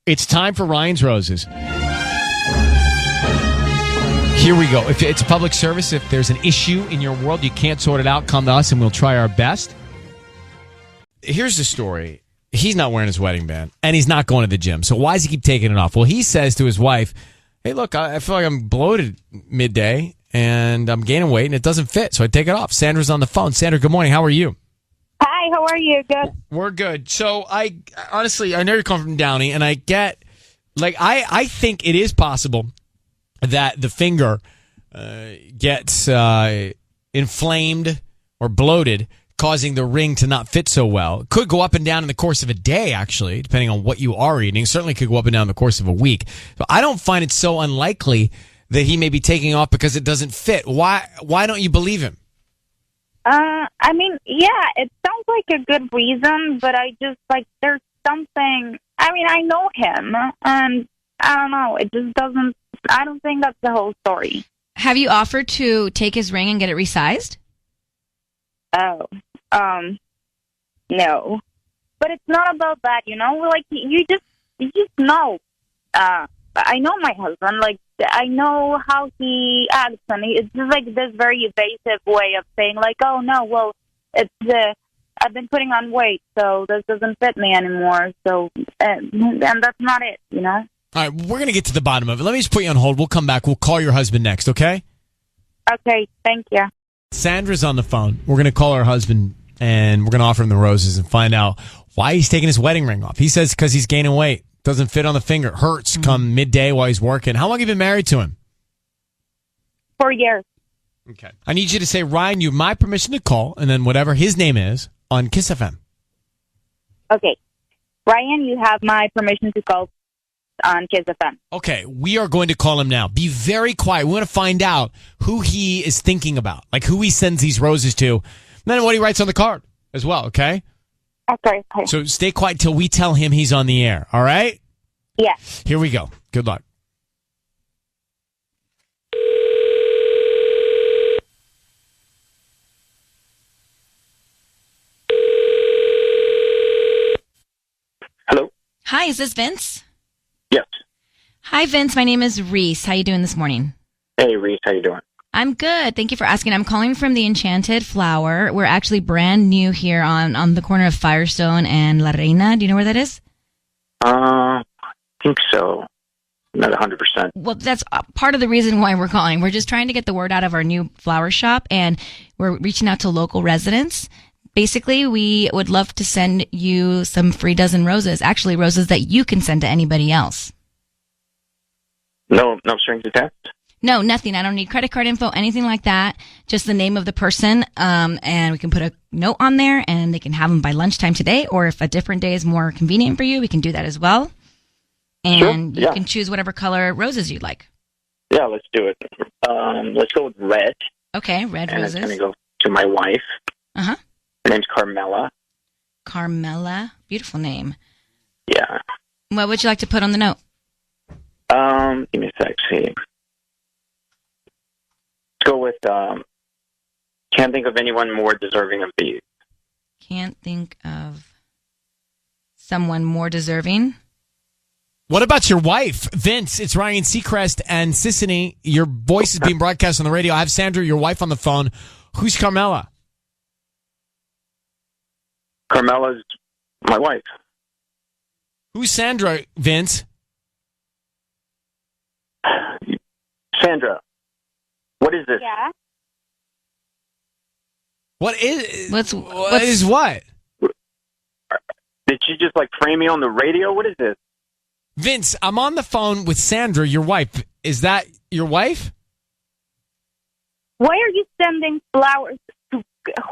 It's time for Ryan's Roses. Here we go. If it's a public service, if there's an issue in your world, you can't sort it out, come to us and we'll try our best. Here's the story. He's not wearing his wedding band and he's not going to the gym. So why does he keep taking it off? Well, he says to his wife, hey, look, I feel like I'm bloated midday and I'm gaining weight and it doesn't fit. So I take it off. Sandra's on the phone. Sandra, good morning. How are you? Hi, how are you? Good. We're good. So I honestly know you're coming from Downey and I get, I think it is possible that the finger gets inflamed or bloated, causing the ring to not fit so well. It could go up and down in the course of a day, actually, depending on what you are eating. It certainly could go up and down in the course of a week. But I don't find it so unlikely that he may be taking off because it doesn't fit. Why don't you believe him? I mean, yeah, it sounds like a good reason, but I just, there's something, I know him, and I don't know, it just doesn't, I don't think that's the whole story. Have you offered to take his ring and get it resized? Oh, no. But it's not about that, you just know. I know my husband, I know how he acts, and it's just this very evasive way of saying, oh, no, well, it's, I've been putting on weight, so this doesn't fit me anymore, so, and that's not it, All right, we're going to get to the bottom of it. Let me just put you on hold. We'll come back. We'll call your husband next, okay? Okay, thank you. Sandra's on the phone. We're going to call her husband, and we're going to offer him the roses and find out why he's taking his wedding ring off. He says because he's gaining weight. Doesn't fit on the finger. Hurts come midday while he's working. How long have you been married to him? 4 years. Okay. I need you to say, Ryan, you have my permission to call, and then whatever his name is on Kiss FM. Okay. Ryan, you have my permission to call on Kiss FM. Okay. We are going to call him now. Be very quiet. We want to find out who he is thinking about, who he sends these roses to, and then what he writes on the card as well, okay? Okay. So stay quiet till we tell him he's on the air, all right? Yeah. Here we go. Good luck. Hello? Hi, is this Vince? Yes. Hi, Vince. My name is Reese. How you doing this morning? Hey, Reese. How you doing? I'm good. Thank you for asking. I'm calling from the Enchanted Flower. We're actually brand new here on the corner of Firestone and La Reina. Do you know where that is? I think so. Not 100%. Well, that's part of the reason why we're calling. We're just trying to get the word out of our new flower shop, and we're reaching out to local residents. Basically, we would love to send you some free dozen roses. Actually, roses that you can send to anybody else. No strings attached? No, nothing. I don't need credit card info, anything like that. Just the name of the person, and we can put a note on there, and they can have them by lunchtime today, or if a different day is more convenient for you, we can do that as well. And you can choose whatever color roses you'd like. Yeah, let's do it. Let's go with red. Okay, red roses. And it's going to go to my wife. Uh-huh. Her name's Carmela. Carmela. Beautiful name. Yeah. What would you like to put on the note? Give me a sec. See. Let's go with, can't think of anyone more deserving of these. Can't think of someone more deserving. What about your wife, Vince? It's Ryan Seacrest and Sissany. Your voice is being broadcast on the radio. I have Sandra, your wife, on the phone. Who's Carmela? Carmela's my wife. Who's Sandra, Vince? Sandra, what is this? Yeah. What is... What is what? Did she just frame me on the radio? What is this? Vince, I'm on the phone with Sandra, your wife. Is that your wife? Why are you sending flowers to...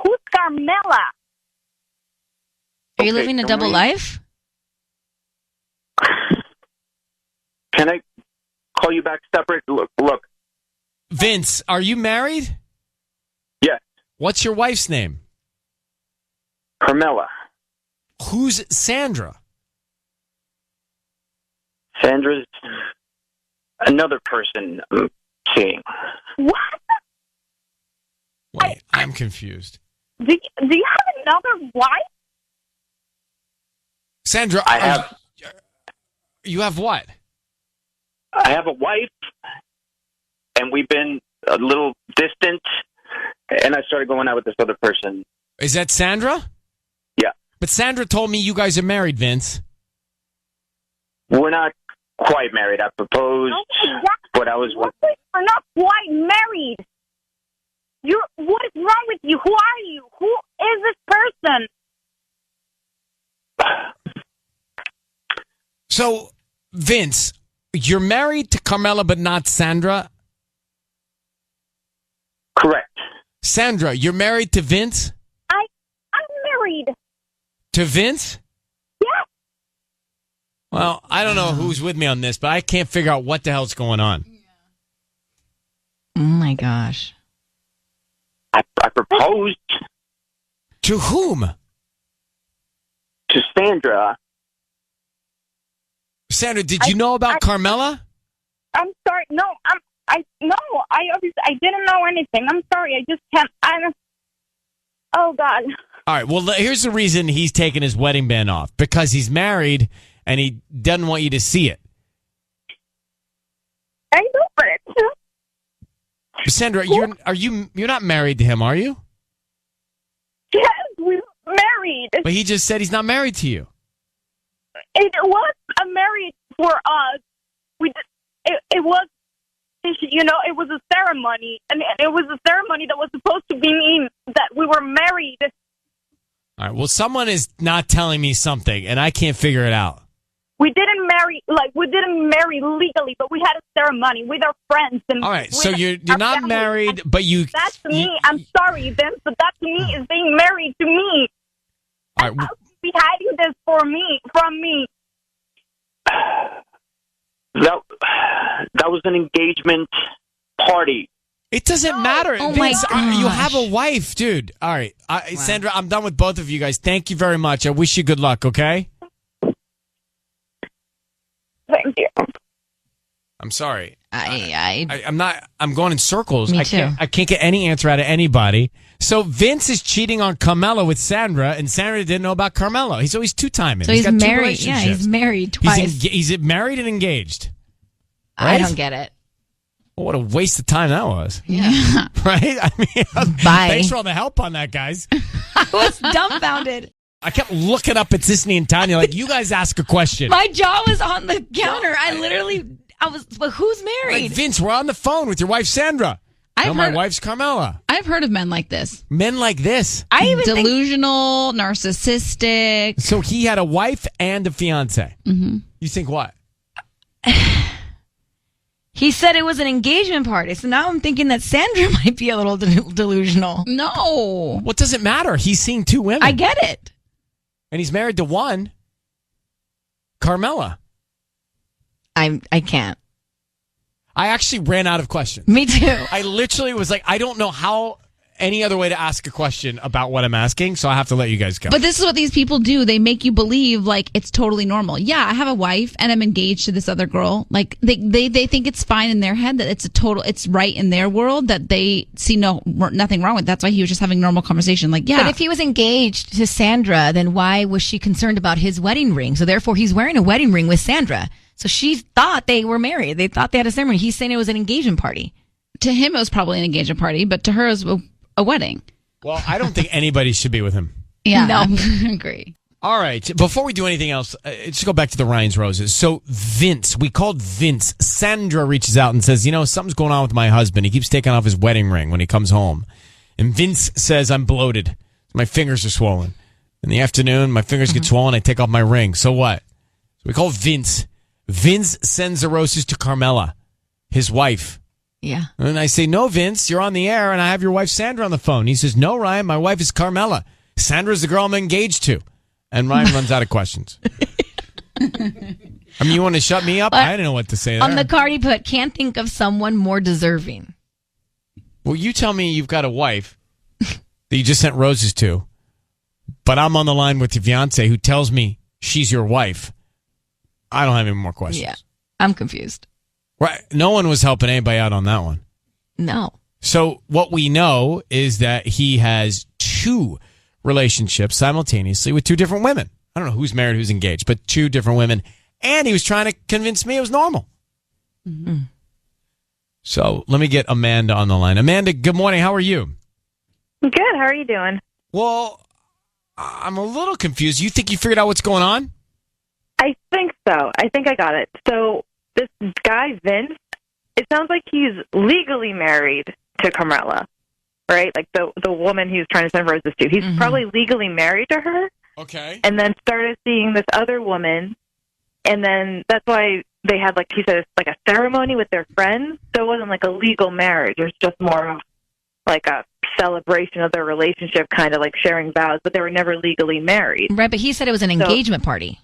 Who's Carmela? Are you living a double life? Can I call you back separate? Look. Vince, are you married? Yes. What's your wife's name? Carmela. Who's Sandra? Sandra's another person I'm seeing. What? Wait, I'm confused. Do you have another wife? Sandra, I have. You have what? I have a wife, and we've been a little distant, and I started going out with this other person. Is that Sandra? Yeah. But Sandra told me you guys are married, Vince. We're not quite married. I proposed, but I was... We're not quite married. What is wrong with you? Who are you? Who is this person? So, Vince, you're married to Carmela, but not Sandra? Correct. Sandra, you're married to Vince? I'm married. To Vince? Yeah. Well, I don't know who's with me on this, but I can't figure out what the hell's going on. Oh my gosh. I proposed To whom? to Sandra. Sandra, did you know about Carmela? I'm sorry. No, I didn't know anything. I'm sorry. I just can't. Oh God. All right, well, here's the reason he's taking his wedding band off. Because he's married and he doesn't want you to see it. I know, but Sandra, you're not married to him, are you? yes, we're married. But he just said he's not married to you. It was a marriage for us. It was, it was a ceremony, and it was a ceremony that was supposed to mean that we were married. All right, well, someone is not telling me something, and I can't figure it out. We didn't marry legally, but we had a ceremony with our friends. And All right, so with you're our not family. married, but you... That to me, I'm sorry, Vince, but that to me is being married to me. All right, How could you be hiding this from me? That was an engagement party. it doesn't matter. Oh, my Vince, gosh. you have a wife, dude. All right, Sandra, I'm done with both of you guys. Thank you very much. I wish you good luck, okay? Thank you. I'm sorry. I'm going in circles. Me I can't get any answer out of anybody. So Vince is cheating on Carmela with Sandra, and Sandra didn't know about Carmela. He's always two-timing. So he's got two married. Yeah, relationships. he's married twice. He's married and engaged. I don't get it. Well, what a waste of time that was. Yeah. Right? I mean, Bye. thanks for all the help on that, guys. I was dumbfounded. I kept looking up at Sisney and Tanya like, you guys ask a question. My jaw was on the counter. But who's married? Like, Vince, we're on the phone with your wife, Sandra. My wife's Carmela. I've heard of men like this. Men like this. I even Delusional, narcissistic. So he had a wife and a fiance. Mm-hmm. You think what? He said it was an engagement party, so now I'm thinking that Sandra might be a little delusional. No. What does it matter? He's seeing two women. I get it. And he's married to one, Carmela. I can't. I actually ran out of questions. Me too. I literally was like, I don't know how any other way to ask a question about what I'm asking, so I have to let you guys go. But this is what these people do. They make you believe like it's totally normal. Yeah, I have a wife and I'm engaged to this other girl. Like they think it's fine in their head that it's right in their world that they see nothing wrong with. That's why he was just having normal conversation. Like, yeah. But if he was engaged to Sandra, then why was she concerned about his wedding ring? So therefore he's wearing a wedding ring with Sandra. So she thought they were married. They thought they had a ceremony. He's saying it was an engagement party. To him, it was probably an engagement party, but to her, it was a wedding. Well, I don't think anybody should be with him. Yeah, No. I agree. All right. Before we do anything else, let's go back to the Ryan's Roses. So Vince, we called Vince. Sandra reaches out and says, something's going on with my husband. He keeps taking off his wedding ring when he comes home. And Vince says, I'm bloated. My fingers are swollen. In the afternoon, my fingers get swollen. I take off my ring. So what? So we call Vince. Vince sends the roses to Carmela, his wife. Yeah. And I say, no, Vince, you're on the air, and I have your wife, Sandra, on the phone. He says, no, Ryan, my wife is Carmela. Sandra's the girl I'm engaged to. And Ryan runs out of questions. I mean, you want to shut me up? I didn't know what to say there. On the card he put, can't think of someone more deserving. Well, you tell me you've got a wife that you just sent roses to, but I'm on the line with your fiance who tells me she's your wife. I don't have any more questions. Yeah. I'm confused. Right. No one was helping anybody out on that one. No. So what we know is that he has two relationships simultaneously with two different women. I don't know who's married, who's engaged, but two different women and he was trying to convince me it was normal. Mm-hmm. So let me get Amanda on the line. Amanda, good morning. How are you? Good. How are you doing? Well, I'm a little confused. You think you figured out what's going on? I think so. I think I got it. So this guy, Vince, it sounds like he's legally married to Carmela, right? Like the woman he was trying to send roses to. He's probably legally married to her. Okay. And then started seeing this other woman. And then that's why they had, like, he said, like a ceremony with their friends. So it wasn't like a legal marriage. It was just more of like a celebration of their relationship, kind of like sharing vows, but they were never legally married. Right, but he said it was an engagement party.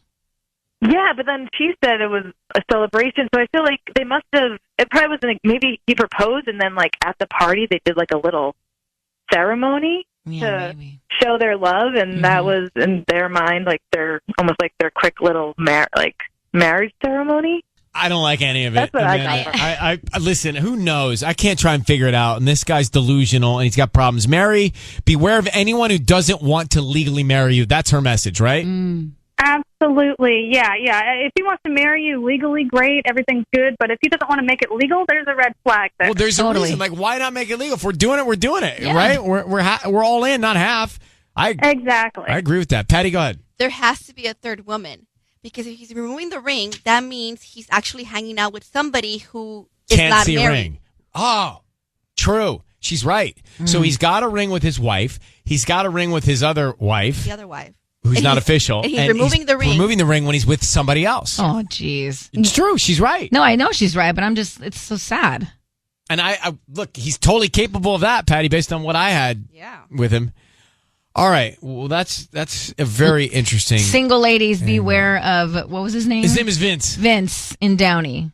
Yeah, but then she said it was a celebration, so I feel like they must have, it probably was, maybe he proposed, and then, like, at the party, they did, like, a little ceremony to show their love, and that was, in their mind, like, almost like their quick little, marriage ceremony. I don't like any of it. That's what I listen, who knows? I can't try and figure it out, and this guy's delusional, and he's got problems. Mary, beware of anyone who doesn't want to legally marry you. That's her message, right? Absolutely. Yeah. If he wants to marry you legally, great. Everything's good. But if he doesn't want to make it legal, there's a red flag there. Well, there's a reason. Like, why not make it legal? If we're doing it, we're doing it, right? We're all in, not half. Exactly. I agree with that. Patty, go ahead. There has to be a third woman. Because if he's removing the ring, that means he's actually hanging out with somebody who is Can't not see married. a ring. Oh, true. She's right. So he's got a ring with his wife. He's got a ring with his other wife. The other wife. Who's not official. And he's removing the ring. Removing the ring when he's with somebody else. Oh, jeez. It's true. She's right. No, I know she's right, but it's so sad. And I look, he's totally capable of that, Patty, based on what I had with him. All right. Well, that's a very interesting. Single ladies, beware of, what was his name? His name is Vince. Vince in Downey.